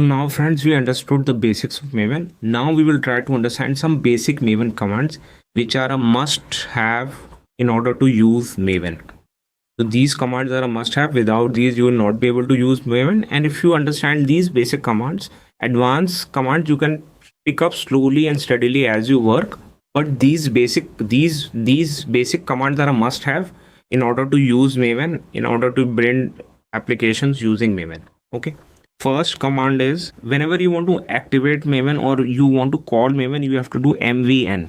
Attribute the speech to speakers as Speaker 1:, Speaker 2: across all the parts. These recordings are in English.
Speaker 1: So now friends, we understood the basics of Maven. Now we will try to understand some basic Maven commands which are a must have in order to use Maven. So these commands are a must have. Without these you will not be able to use Maven. And if you understand these basic commands, advanced commands you can pick up slowly and steadily as you work. But these basic commands are a must have in order to use Maven, in order to build applications using Maven. Okay. First command is whenever you want to activate Maven or you want to call Maven, you have to do mvn.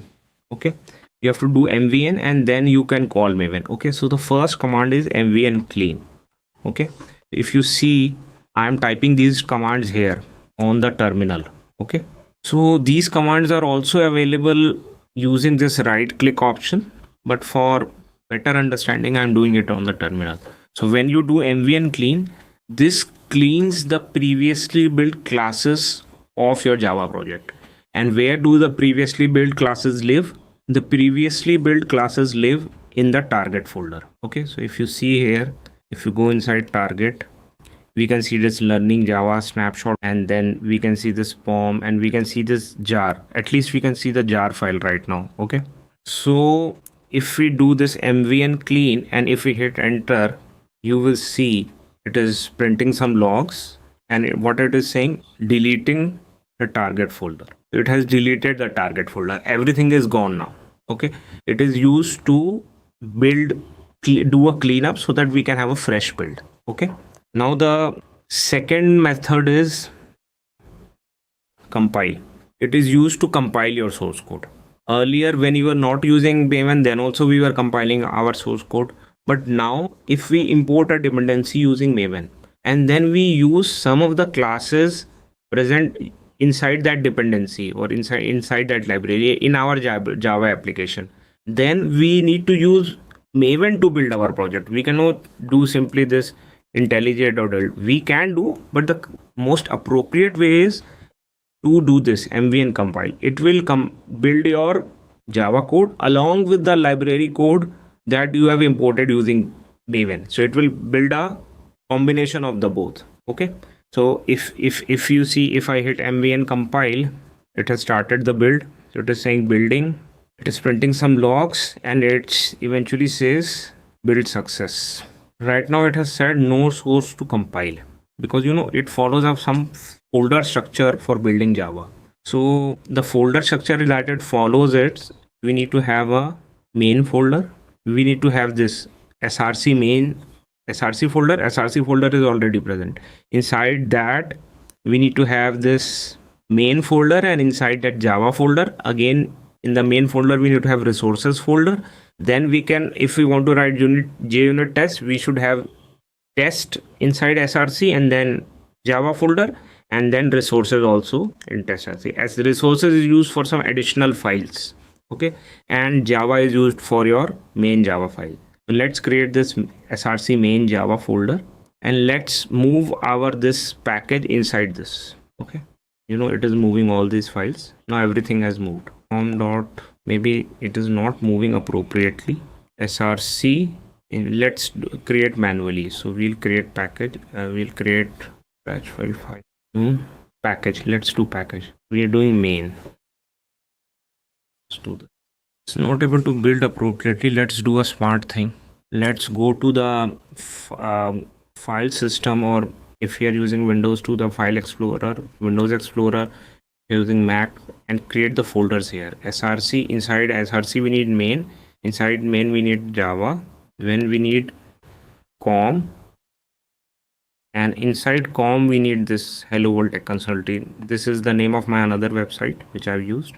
Speaker 1: Okay, you have to do mvn and then you can call Maven. Okay, so the first command is mvn clean. Okay, if you see, I am typing these commands here on the terminal. Okay, so these commands are also available using this right click option, but for better understanding I am doing it on the terminal. So when you do mvn clean, this cleans the previously built classes of your Java project. And where do the previously built classes live? The previously built classes live in the target folder. Okay, so if you see here, if you go inside target, we can see this learning Java snapshot, and then we can see this pom, and we can see this jar. At least we can see the jar file right now. Okay, so if we do this mvn clean and if we hit enter, you will see it is printing some logs, and what it is saying, deleting the target folder. It has deleted the target folder. Everything is gone now. Okay, it is used to do a cleanup so that we can have a fresh build. Okay, now the second method is compile. It is used to compile your source code. Earlier when you were not using Maven, then also we were compiling our source code. But now if we import a dependency using Maven and then we use some of the classes present inside that dependency or inside that library in our Java application, then we need to use Maven to build our project. We cannot do simply this IntelliJ or build. We can do, but the most appropriate way is to do this mvn compile. It will build your Java code along with the library code that you have imported using Maven. So it will build a combination of the both. Okay, so if you see, if I hit mvn compile, it has started the build. So it is saying building, it is printing some logs, and it eventually says build success. Right now it has said no source to compile, because it follows up some folder structure for building Java. So the folder structure that it follows, we need to have a main folder. We need to have this src main src folder. Src folder is already present. Inside that we need to have this main folder, and inside that Java folder, again in the main folder we need to have resources folder. Then we can, if we want to write JUnit test, we should have test inside src and then Java folder, and then resources also in test src, as the resources is used for some additional files. Okay, and Java is used for your main Java file. So let's create this src main Java folder and let's move this package inside this. Okay, it is moving all these files. Now everything has moved. Maybe it is not moving appropriately. Src, let's create manually. So we'll create package. We'll create batch file package. Let's do package. We are doing main. Let's do that. It's not able to build appropriately. Let's do a smart thing. Let's go to the file system, or if you are using Windows, to the file explorer, Windows Explorer, using Mac, and create the folders here. Src, inside src we need main, inside main we need Java, then we need com, and inside com we need this Hello World Tech Consulting. This is the name of my another website which I've used.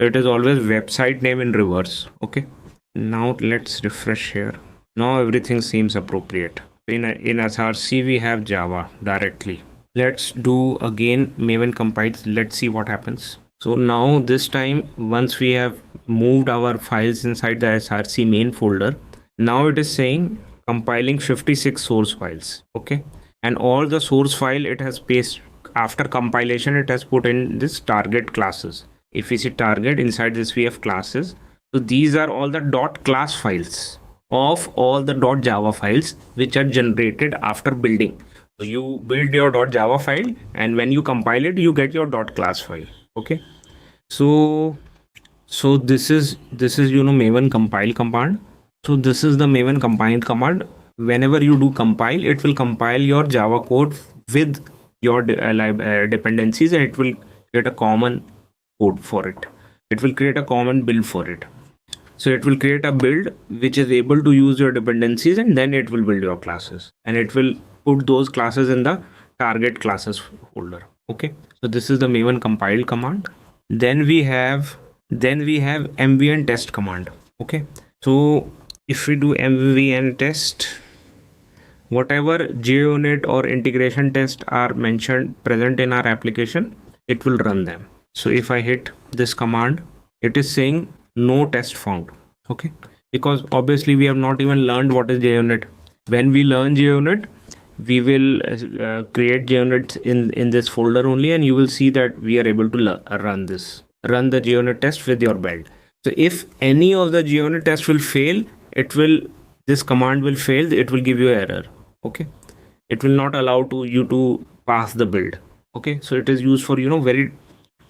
Speaker 1: It is always website name in reverse. Okay, now let's refresh here. Now everything seems appropriate. In src we have Java directly. Let's do again Maven compile. Let's see what happens. So now this time, once we have moved our files inside the src main folder, now it is saying compiling 56 source files. Okay, and all the source file it has pasted after compilation, it has put in this target classes. If we see target, inside this we have classes. So these are all the .class files of all the .java files which are generated after building. So you build your .java file, and when you compile it, you get your .class file. Okay. So this is Maven compile command. So this is the Maven compile command. Whenever you do compile, it will compile your Java code with your dependencies, and it will create a common code for it. It will create a common build for it. So it will create a build which is able to use your dependencies, and then it will build your classes, and it will put those classes in the target classes folder. Okay. So this is the Maven compile command. Then we have mvn test command. Okay. So if we do mvn test, whatever JUnit or integration tests are mentioned present in our application, it will run them. So if I hit this command, it is saying no test found. Okay. Because obviously we have not even learned what is JUnit. When we learn JUnit, we will create JUnit in this folder only, and you will see that we are able to run the JUnit test with your build. So if any of the JUnit tests will fail, this command will fail, it will give you an error. Okay. It will not allow you to pass the build. Okay. So it is used for very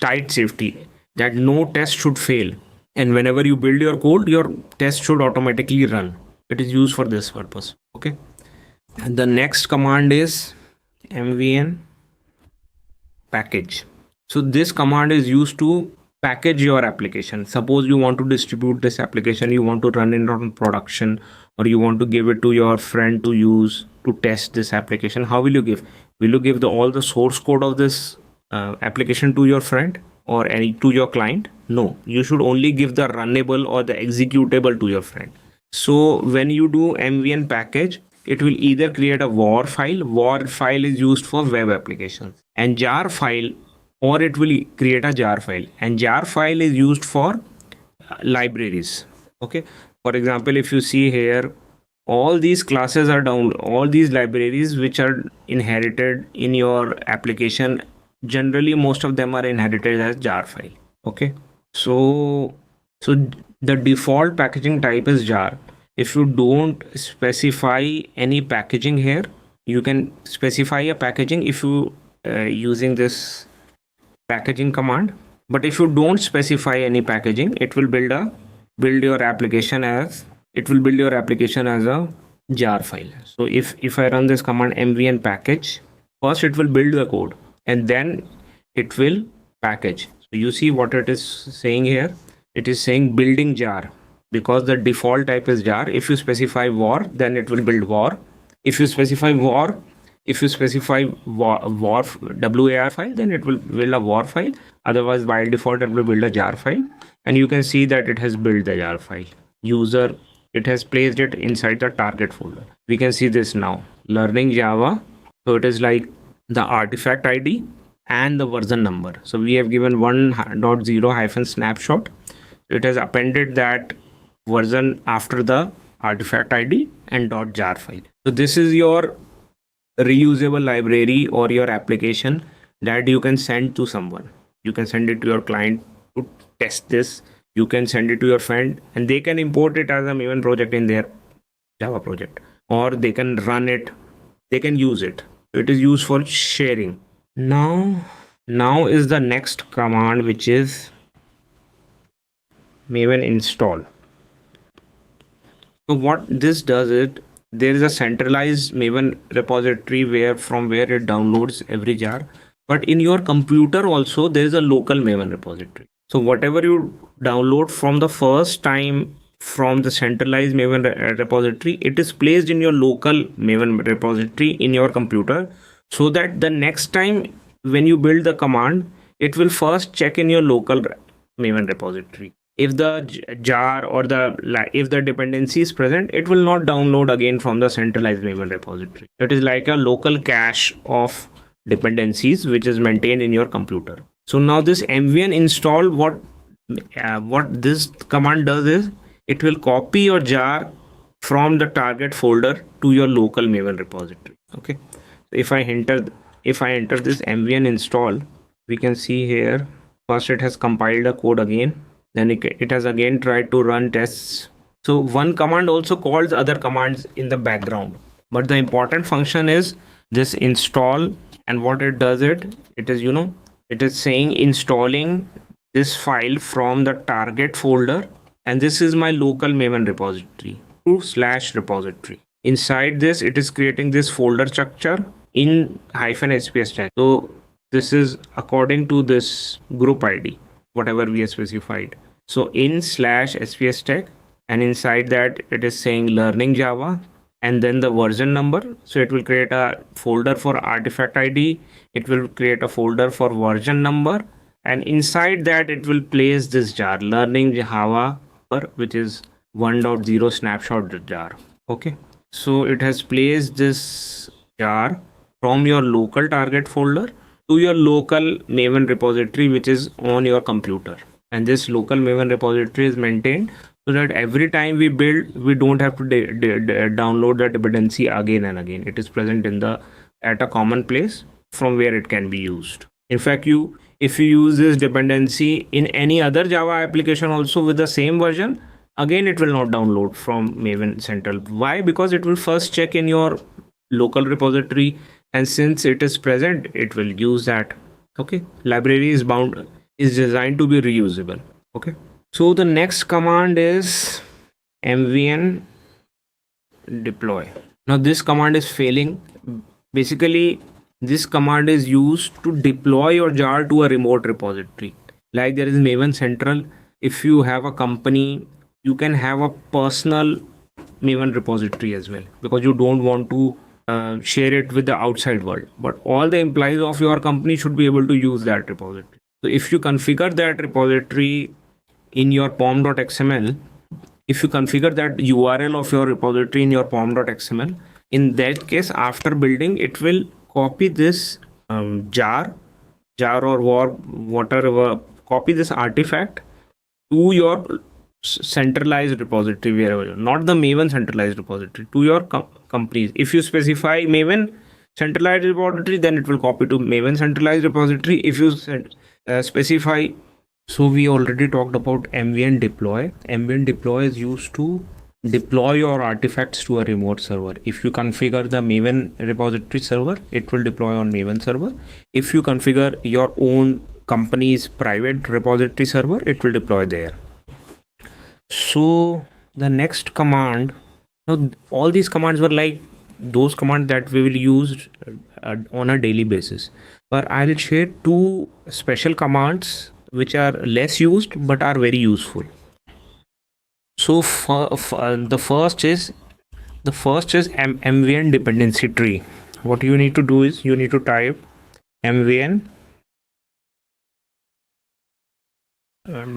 Speaker 1: tight safety, that no test should fail, and whenever you build your code, your test should automatically run. It is used for this purpose. Okay. And the next command is mvn package. So this command is used to package your application. Suppose you want to distribute this application, you want to run it on production, or you want to give it to your friend to use to test this application. How will you give? Will you give all the source code of this application to your friend or to your client? No, you should only give the runnable or the executable to your friend. So when you do mvn package, it will either create a war file. War file is used for web applications, and jar file, or it will create a jar file, and jar file is used for libraries. Okay. For example, if you see here, all these classes are down, all these libraries which are inherited in your application, generally most of them are inherited as jar file. Okay. So the default packaging type is jar. If you don't specify any packaging here, you can specify a packaging if you using this packaging command. But if you don't specify any packaging, it will build your application as a jar file. So if I run this command mvn package, first it will build the code, and then it will package. So you see what it is saying here. It is saying building jar, because the default type is jar. If you specify war, then it will build war. If you specify war war file, then it will build a war file. Otherwise, by default, it will build a jar file. And you can see that it has built the jar file. It has placed it inside the target folder. We can see this now. Learning Java. So it is like the artifact ID and the version number. So we have given 1.0 snapshot. It has appended that version after the artifact ID and .jar file. So this is your reusable library or your application that you can send to someone. You can send it to your client to test this. You can send it to your friend, and they can import it as a Maven project in their Java project, or they can run it. They can use it. It is used for sharing. Now is the next command, which is Maven install. So what this does, there is a centralized Maven repository from where it downloads every jar. But in your computer also, there is a local Maven repository. So whatever you download from the first time from the centralized Maven repository, it is placed in your local Maven repository in your computer, so that the next time when you build the command, it will first check in your local Maven repository. If the jar or if the dependency is present, it will not download again from the centralized Maven repository. It is like a local cache of dependencies which is maintained in your computer. So now this mvn install, what this command does is, it will copy your jar from the target folder to your local Maven repository. Okay. So if I enter this mvn install, we can see here, first it has compiled the code again. Then it has again tried to run tests. So one command also calls other commands in the background. But the important function is this install, and what it does, it is, it is saying installing this file from the target folder, and this is my local Maven repository to slash repository. Inside this, it is creating this folder structure in -sps tag. So this is according to this group ID, whatever we have specified. So in /sps tag, and inside that it is saying learning Java, and then the version number. So it will create a folder for artifact ID, it will create a folder for version number, and inside that it will place this jar learning Java, which is 1.0 snapshot jar. Okay, so it has placed this jar from your local target folder to your local Maven repository, which is on your computer, and this local Maven repository is maintained so that every time we build, we don't have to download the dependency again and again. It is present in the at a common place from where it can be used. In fact, if you use this dependency in any other Java application also with the same version, again it will not download from Maven Central. Why? Because it will first check in your local repository, and since it is present, it will use that. Okay, library is designed to be reusable. Okay, so the next command is mvn deploy. Now this command is failing. Basically, this command is used to deploy your jar to a remote repository. Like there is Maven Central. If you have a company, you can have a personal Maven repository as well, because you don't want to share it with the outside world, but all the employees of your company should be able to use that repository. So if you configure that repository in your pom.xml, if you configure that URL of your repository in your pom.xml, in that case, after building, it will copy this jar or whatever, copy this artifact to your centralized repository, wherever, not the Maven centralized repository, to your companies. If you specify Maven centralized repository, then it will copy to Maven centralized repository. If you specify, so we already talked about mvn deploy. Mvn deploy is used to deploy your artifacts to a remote server. If you configure the Maven repository server, it will deploy on Maven server. If you configure your own company's private repository server, it will deploy there. So the next command, now all these commands were like those commands that we will use on a daily basis, but I'll share two special commands which are less used but are very useful. So the first is mvn dependency tree. What you need to do is you need to type mvn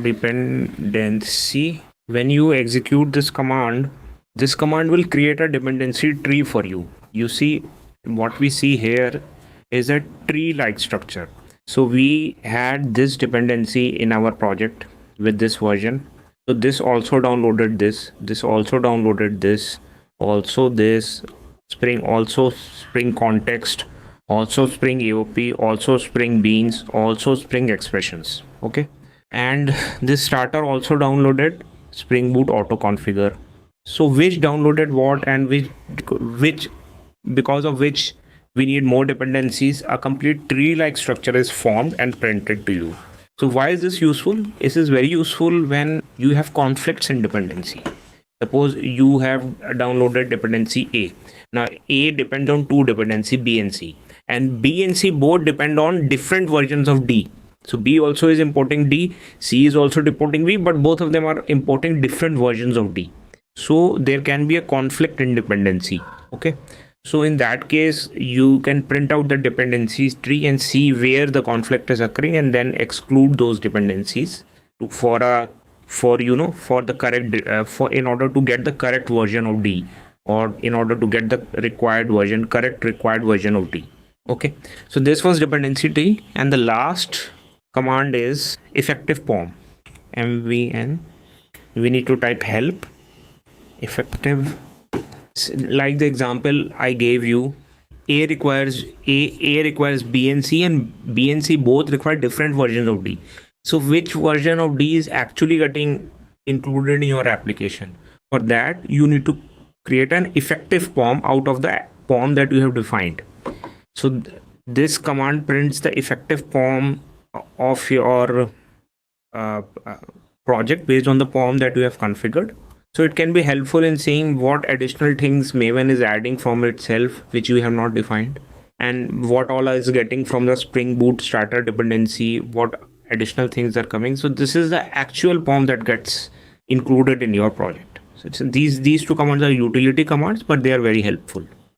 Speaker 1: dependency. When you execute this command will create a dependency tree for you. You see, what we see here is a tree like structure. So we had this dependency in our project with this version. So this also downloaded this also downloaded this, also this Spring, also Spring context, also Spring AOP, also Spring beans, also Spring expressions. Okay, and this starter also downloaded Spring Boot auto configure. So which downloaded what, and which because of which we need more dependencies, a complete tree like structure is formed and printed to you. So why is this useful? This is very useful when you have conflicts in dependency. Suppose you have downloaded dependency A. Now A depends on two dependency, B and C, and B and C both depend on different versions of D. So B also is importing D, C is also importing B, but both of them are importing different versions of D. So there can be a conflict in dependency. Okay, so in that case, you can print out the dependencies tree and see where the conflict is occurring, and then exclude those dependencies for the correct in order to get the correct version of D, or in order to get the correct required version of D. Okay, so this was dependency tree, and the last command is effective-pom. mvn, we need to type help effective, like the example I gave you. A requires B and C, and B and C both require different versions of D. So which version of D is actually getting included in your application? For that, you need to create an effective-pom out of the pom that you have defined. So this command prints the effective POM of your uh, uh, project based on the POM that you have configured. So it can be helpful in seeing what additional things Maven is adding from itself, which you have not defined, and what all is getting from the Spring Boot starter dependency, what additional things are coming. So this is the actual POM that gets included in your project. So these two commands are utility commands, but they are very helpful.